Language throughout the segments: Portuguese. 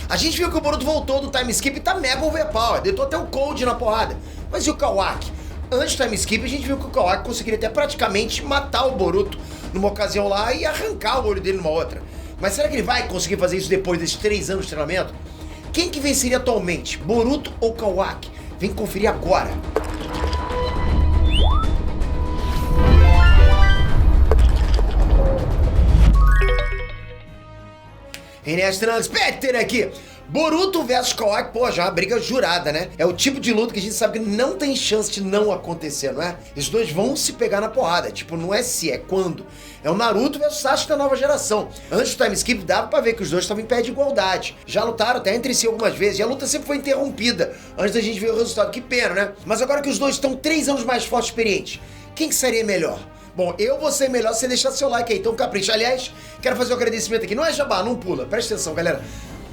A gente viu que o Boruto voltou do time skip e tá mega overpower, deitou até o Cold na porrada. Mas e o Kawaki? Antes do time skip a gente viu que o Kawaki conseguiria até praticamente matar o Boruto numa ocasião lá e arrancar o olho dele numa outra. Mas será que ele vai conseguir fazer isso depois desses 3 anos de treinamento? Quem que venceria atualmente, Boruto ou Kawaki? Vem conferir agora. Enes Trunks, Peter aqui. Boruto versus Kawaki, pô, já é uma briga jurada, né? É o tipo de luta que a gente sabe que não tem chance de não acontecer, não é? Os dois vão se pegar na porrada, tipo, não é se, é quando. É o Naruto versus Sasuke da nova geração. Antes do time skip dava pra ver que os dois estavam em pé de igualdade. Já lutaram até entre si algumas vezes e a luta sempre foi interrompida antes da gente ver o resultado. Que pena, né? Mas agora que os dois estão 3 anos mais fortes e experientes, quem que seria melhor? Bom, eu vou ser melhor se você deixar seu like aí, então capricha. Aliás, quero fazer um agradecimento aqui. Não é jabá, não pula. Presta atenção, galera.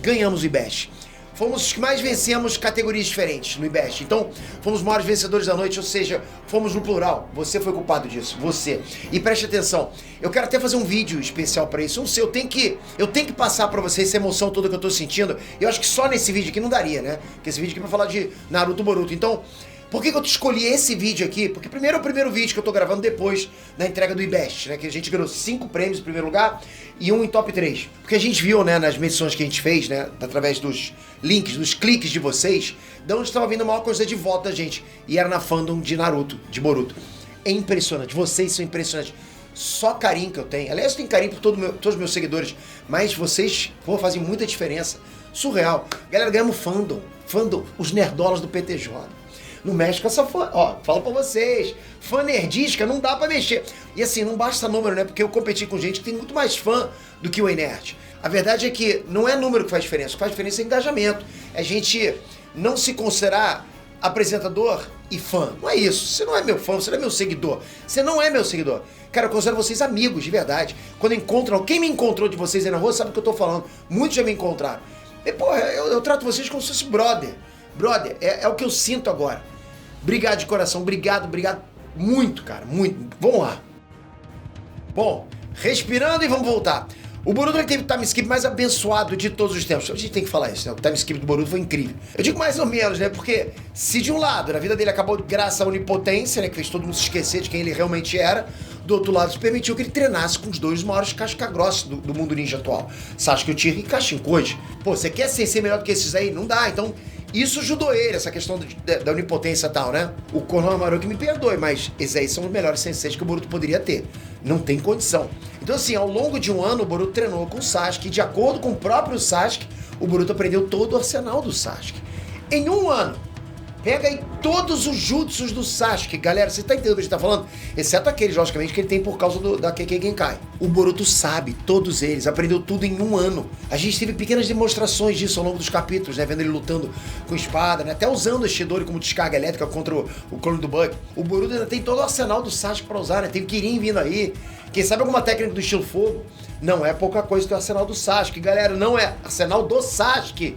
Ganhamos o IBEST. Fomos os que mais vencemos categorias diferentes no IBEST. Então, fomos os maiores vencedores da noite, ou seja, fomos no plural. Você foi culpado disso, você. E preste atenção, eu quero até fazer um vídeo especial pra isso. Não sei, eu tenho que passar pra vocês essa emoção toda que eu tô sentindo. Eu acho que só nesse vídeo aqui não daria, né? Porque esse vídeo aqui é pra falar de Naruto Boruto. Então, por que eu escolhi esse vídeo aqui? Porque primeiro é o primeiro vídeo que eu tô gravando depois da entrega do IBEST, né? Que a gente ganhou 5 prêmios em primeiro lugar e 1 em top 3. Porque a gente viu, né, nas medições que a gente fez, né, através dos links, dos cliques de vocês, de onde estava vindo a maior quantidade de voto da gente. E era na fandom de Naruto, de Boruto. É impressionante, vocês são impressionantes. Só carinho que eu tenho. Aliás, eu tenho carinho por todos os meus seguidores, mas vocês, pô, fazem muita diferença. Surreal. Galera, ganhamos fandom, os nerdolas do PTJ. No México, essa fã, ó, falo pra vocês, fã nerdística não dá pra mexer. E assim, não basta número, né? Porque eu competi com gente que tem muito mais fã do que o Enerd. A verdade é que não é número que faz diferença, o que faz diferença é engajamento. É a gente não se considerar apresentador e fã. Não é isso. Você não é meu fã, você não é meu seguidor. Você não é meu seguidor. Cara, eu considero vocês amigos, de verdade. Quando encontram, quem me encontrou de vocês aí na rua sabe o que eu tô falando. Muitos já me encontraram. E, porra, eu trato vocês como se fosse brother. Brother, é o que eu sinto agora. Obrigado de coração, obrigado muito, cara, muito. Vamos lá. Bom, respirando e vamos voltar. O Boruto ele teve o time skip mais abençoado de todos os tempos. A gente tem que falar isso, né? O time skip do Boruto foi incrível. Eu digo mais ou menos, né? Porque se de um lado, na vida dele acabou graças à onipotência, né? Que fez todo mundo se esquecer de quem ele realmente era. Do outro lado, isso permitiu que ele treinasse com os dois maiores casca-grossa do mundo ninja atual. Sasuke Uchiha e Kashinkoji. Pô, você quer ser melhor do que esses aí? Não dá, então... Isso ajudou ele, essa questão da onipotência e tal, né? O Konohamaru que me perdoe, mas esses aí são os melhores senseis que o Boruto poderia ter. Não tem condição. Então assim, ao longo de um ano, o Boruto treinou com o Sasuke e de acordo com o próprio Sasuke, o Boruto aprendeu todo o arsenal do Sasuke. Em um ano, pega aí todos os jutsus do Sasuke. Galera, você tá entendendo o que a gente tá falando? Exceto aqueles, logicamente, que ele tem por causa da Kekkei Genkai. O Boruto sabe, todos eles, aprendeu tudo em um ano. A gente teve pequenas demonstrações disso ao longo dos capítulos, né? Vendo ele lutando com espada, né? Até usando o Shidori como descarga elétrica contra o clone do Bug. O Boruto ainda tem todo o arsenal do Sasuke pra usar, né? Tem o Kirin vindo aí. Quem sabe alguma técnica do estilo fogo? Não é pouca coisa ter o arsenal do Sasuke, galera. Não é arsenal do Sasuke.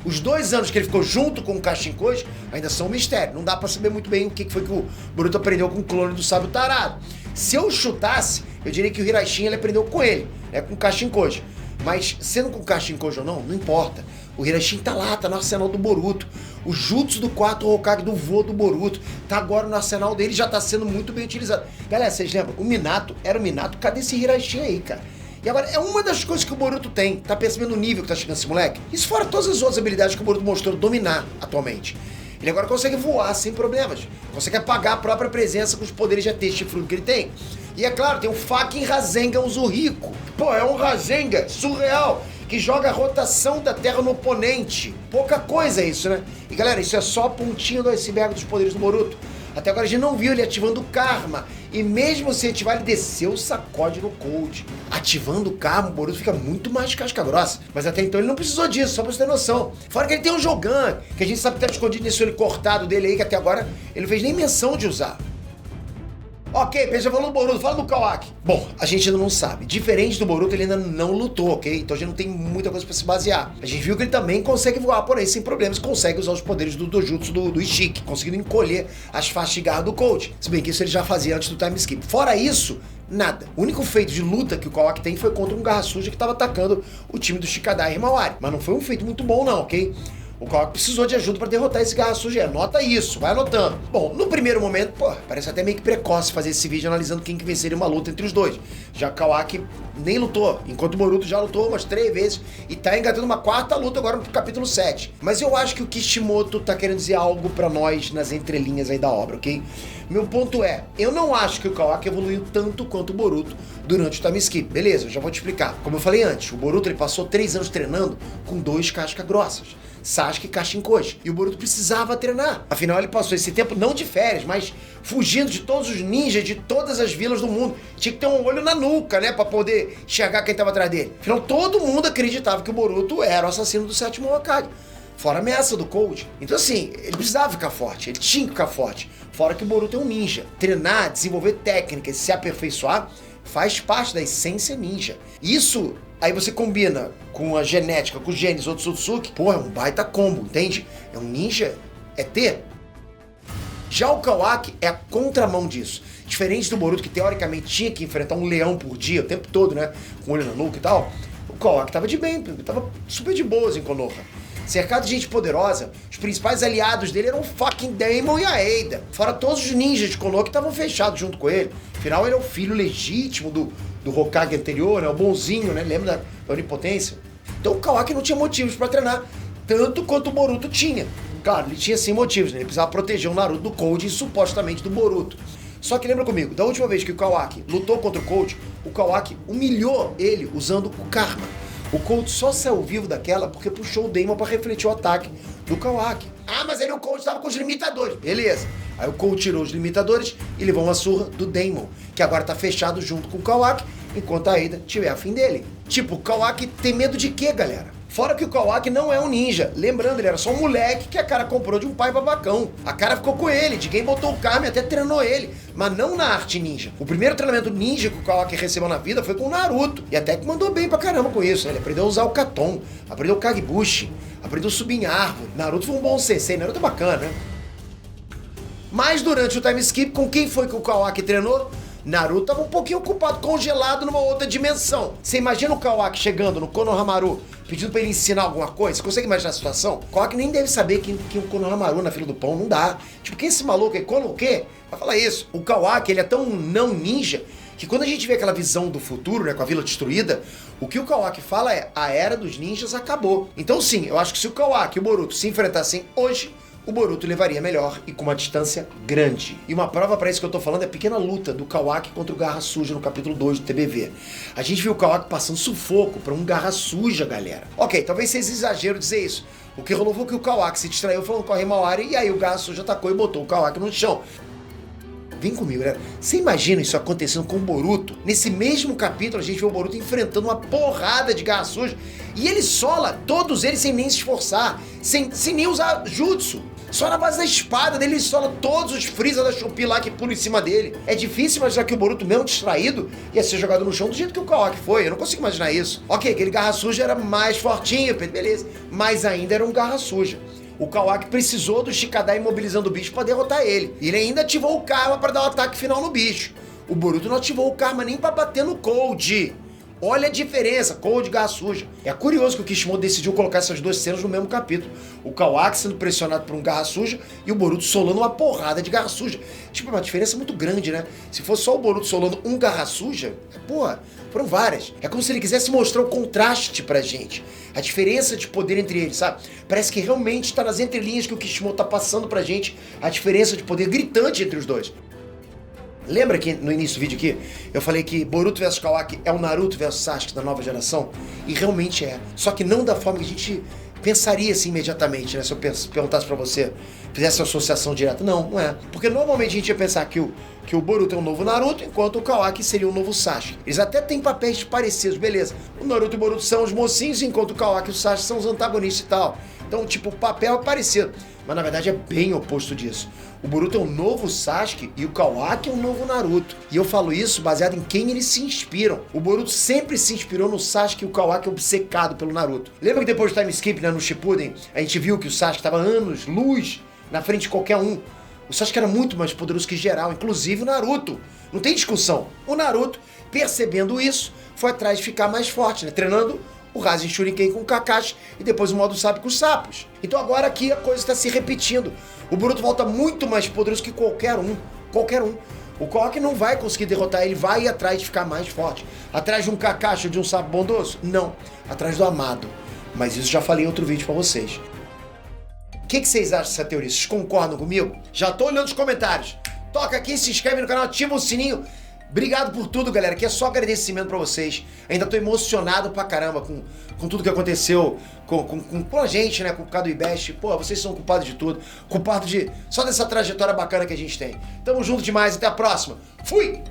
Os 2 anos que ele ficou junto com o Kashinkoji ainda são um mistério. Não dá pra saber muito bem o que foi que o Boruto aprendeu com o clone do Sábio Tarado. Se eu chutasse, eu diria que o Hirashin ele aprendeu com ele, né, com o Kashinkoji. Mas sendo com o Kashinkoji ou não importa. O Hirashin tá lá, tá no arsenal do Boruto. O jutsu do 4 Hokage do vô do Boruto tá agora no arsenal dele e já tá sendo muito bem utilizado. Galera, vocês lembram? O Minato era o Minato. Cadê esse Hirashin aí, cara? E agora, é uma das coisas que o Boruto tem. Tá percebendo o nível que tá chegando esse moleque? Isso fora todas as outras habilidades que o Boruto mostrou dominar atualmente. Ele agora consegue voar sem problemas. Consegue apagar a própria presença com os poderes de AT chifrudo que ele tem. E é claro, tem o fucking Rasengan Uzuriko. Pô, é um Rasengan surreal que joga a rotação da Terra no oponente. Pouca coisa isso, né? E galera, isso é só a pontinha do iceberg dos poderes do Boruto. Até agora a gente não viu ele ativando o Karma. E mesmo se ativar, ele desceu o sacode no Cold. Ativando o Karma, o Boruto fica muito mais casca grossa. Mas até então ele não precisou disso, só pra você ter noção. Fora que ele tem um Jogan, que a gente sabe que tá escondido nesse olho cortado dele aí, que até agora ele não fez nem menção de usar. Ok, já falou do Boruto, fala do Kawaki. Bom, a gente ainda não sabe. Diferente do Boruto, ele ainda não lutou, ok? Então a gente não tem muita coisa pra se basear. A gente viu que ele também consegue voar por aí sem problemas, consegue usar os poderes do Dojutsu do Ishiki, conseguindo encolher as faixas de garra do Cold. Se bem que isso ele já fazia antes do time skip. Fora isso, nada. O único feito de luta que o Kawaki tem foi contra um Garra Suja que estava atacando o time do Shikadai Himawari. Mas não foi um feito muito bom não, ok? O Kawaki precisou de ajuda para derrotar esse Garra Suja. Anota isso, vai anotando. Bom, no primeiro momento, parece até meio que precoce fazer esse vídeo analisando quem que venceria uma luta entre os dois. Já que o Kawaki nem lutou, enquanto o Boruto já lutou umas 3 vezes e tá engatando uma 4ª luta agora no capítulo 7. Mas eu acho que o Kishimoto tá querendo dizer algo pra nós nas entrelinhas aí da obra, ok? Meu ponto é, eu não acho que o Kawaki evoluiu tanto quanto o Boruto durante o time skip. Beleza, eu já vou te explicar. Como eu falei antes, o Boruto ele passou 3 anos treinando com 2 casca grossas. Sasuke e Kashinkoji. E o Boruto precisava treinar. Afinal, ele passou esse tempo não de férias, mas fugindo de todos os ninjas de todas as vilas do mundo. Tinha que ter um olho na nuca, né? Pra poder enxergar quem tava atrás dele. Afinal, todo mundo acreditava que o Boruto era o assassino do 7º Hokage. Fora a ameaça do Cold. Então assim, ele precisava ficar forte, ele tinha que ficar forte. Fora que o Boruto é um ninja. Treinar, desenvolver técnicas, se aperfeiçoar, faz parte da essência ninja. Isso, aí você combina com a genética, com os genes do Otsutsuki, é um baita combo, entende? É um ninja, é ter. Já o Kawaki é a contramão disso. Diferente do Boruto, que teoricamente tinha que enfrentar um leão por dia, o tempo todo, né? Com o olho na nuca e tal. O Kawaki tava de bem, tava super de boas em Konoha. Cercado de gente poderosa, os principais aliados dele eram o fucking Daemon e a Eida. Fora todos os ninjas de Konoha que estavam fechados junto com ele. Afinal, ele é o filho legítimo do Hokage anterior, né? O bonzinho, né? Lembra da onipotência? Então o Kawaki não tinha motivos pra treinar, tanto quanto o Boruto tinha. Claro, ele tinha sim motivos, né? Ele precisava proteger o Naruto do Cold e supostamente do Boruto. Só que lembra comigo, da última vez que o Kawaki lutou contra o Cold, o Kawaki humilhou ele usando o Karma. O Cold só saiu vivo daquela porque puxou o Daemon pra refletir o ataque do Kawaki. Ah, mas aí o Cold estava com os limitadores. Beleza. Aí o Cold tirou os limitadores e levou uma surra do Daemon, que agora tá fechado junto com o Kawaki, enquanto a Eida tiver afim dele. Tipo, o Kawaki tem medo de quê, galera? Fora que o Kawaki não é um ninja. Lembrando, ele era só um moleque que a cara comprou de um pai babacão. A cara ficou com ele, de quem botou o Karma e até treinou ele. Mas não na arte ninja. O primeiro treinamento ninja que o Kawaki recebeu na vida foi com o Naruto. E até que mandou bem pra caramba com isso, né? Ele aprendeu a usar o Katon, aprendeu o Kagebushi, aprendeu a subir em árvore. Naruto foi um bom sensei, Naruto é bacana, né? Mas durante o time skip, com quem foi que o Kawaki treinou? Naruto tava um pouquinho ocupado, congelado numa outra dimensão. Você imagina o Kawaki chegando no Konohamaru, pedindo pra ele ensinar alguma coisa? Você consegue imaginar a situação? O Kawaki nem deve saber quem é o Konohamaru na fila do pão, não dá. Tipo, quem é esse maluco aí? Kono o quê? Vai falar isso. O Kawaki, ele é tão não ninja, que quando a gente vê aquela visão do futuro, né, com a vila destruída, o que o Kawaki fala é, a era dos ninjas acabou. Então sim, eu acho que se o Kawaki e o Boruto se enfrentassem hoje, o Boruto levaria melhor e com uma distância grande. E uma prova para isso que eu tô falando é a pequena luta do Kawaki contra o Garra Suja no capítulo 2 do TBV. A gente viu o Kawaki passando sufoco para um Garra Suja, galera. Ok, talvez seja exagero dizer isso. O que rolou foi que o Kawaki se distraiu falando com a Himawari e aí o Garra Suja atacou e botou o Kawaki no chão. Vem comigo, galera. Você imagina isso acontecendo com o Boruto? Nesse mesmo capítulo, a gente vê o Boruto enfrentando uma porrada de Garra Suja e ele sola todos eles sem nem se esforçar, sem nem usar jutsu. Só na base da espada dele, ele sola todos os Freeza da Shopee lá que pulam em cima dele. É difícil imaginar que o Boruto, mesmo distraído, ia ser jogado no chão do jeito que o Kawaki foi. Eu não consigo imaginar isso. Ok, aquele Garra Suja era mais fortinho, beleza. Mas ainda era um Garra Suja. O Kawaki precisou do Shikadai imobilizando o bicho pra derrotar ele. E ele ainda ativou o Karma pra dar o ataque final no bicho. O Boruto não ativou o Karma nem pra bater no Cold. Olha a diferença, Cold e Garra Suja. É curioso que o Kishimoto decidiu colocar essas duas cenas no mesmo capítulo. O Kawaki sendo pressionado por um Garra Suja e o Boruto solando uma porrada de Garra Suja. Tipo, uma diferença muito grande, né? Se fosse só o Boruto solando um Garra Suja, foram várias. É como se ele quisesse mostrar o contraste pra gente. A diferença de poder entre eles, sabe? Parece que realmente tá nas entrelinhas que o Kishimoto tá passando pra gente a diferença de poder gritante entre os dois. Lembra que no início do vídeo aqui, eu falei que Boruto vs Kawaki é o Naruto vs Sasuke da nova geração? E realmente é. Só que não da forma que a gente pensaria assim imediatamente, né? Se eu perguntasse pra você, fizesse uma associação direta. Não, não é. Porque normalmente a gente ia pensar que o Boruto é um novo Naruto, enquanto o Kawaki seria um novo Sasuke. Eles até têm papéis parecidos, beleza. O Naruto e o Boruto são os mocinhos, enquanto o Kawaki e o Sasuke são os antagonistas e tal. Então, tipo, o papel é parecido. Mas na verdade é bem oposto disso. O Boruto é um novo Sasuke e o Kawaki é um novo Naruto. E eu falo isso baseado em quem eles se inspiram. O Boruto sempre se inspirou no Sasuke e o Kawaki obcecado pelo Naruto. Lembra que depois do time skip, né, no Shippuden, a gente viu que o Sasuke estava anos, luz, na frente de qualquer um. O Sasuke era muito mais poderoso que geral, inclusive o Naruto. Não tem discussão. O Naruto, percebendo isso, foi atrás de ficar mais forte, né? Treinando o Rasen Shuriken com o Kakashi e depois o modo sapo com os sapos. Então agora aqui a coisa está se repetindo. O Boruto volta muito mais poderoso que qualquer um. Qualquer um. O Koki não vai conseguir derrotar ele, vai ir atrás de ficar mais forte. Atrás de um Kakashi ou de um sapo bondoso? Não. Atrás do amado. Mas isso já falei em outro vídeo pra vocês. O que vocês acham dessa teoria? Vocês concordam comigo? Já tô olhando os comentários. Toca aqui, se inscreve no canal, ativa o sininho. Obrigado por tudo, galera, que é só agradecimento pra vocês. Ainda tô emocionado pra caramba com tudo que aconteceu com a gente, né, com o causa do IBEST. Pô, vocês são culpados de tudo, culpados só dessa trajetória bacana que a gente tem. Tamo junto demais, até a próxima. Fui!